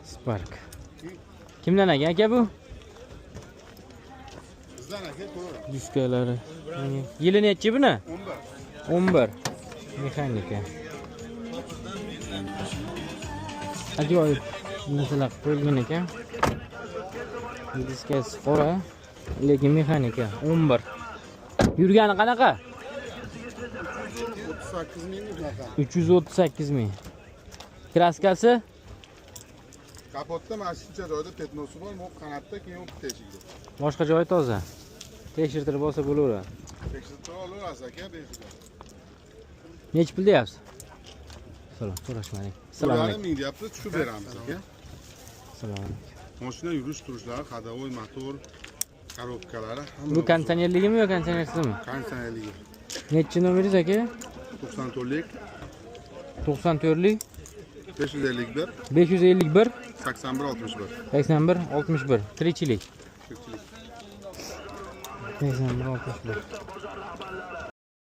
Spark. Kimdan aka bu? Bizdan aka ko'raveramiz. Diskalari. Yili nechi buni? 11. Mexanika. Ajoyib narsalar qo'yilgan ekan. Diskasi qora, lekin mexanika 11. Yurgani qanaqa? 38 ming bunaqa. 338 ming. Kraskasi? Kapotda mana shuncha joyda petnosi bor, bu qanotda keyin u teshikda. Boshqa joyi toza. Tekshirtirib olsa bo'laveradi. Tekshirib olaverasiz aka, behuda. Nech pul deyapsiz? So'rashmadik. Assalomu alaykum. 1,5 ming deyapsiz, tushib beramiz aka. Assalomu alaykum. Mashina yurish turishlari, hadovoy motor, korobkalari hamma. Bu konditsionerligimi yo konditsionersizmi? konditsionerligi. Nechi nomeringiz aka? 94lik, 94lik 551, 551 81 61. 81 61 tirikchilik. Ko'pchilik. 81 61.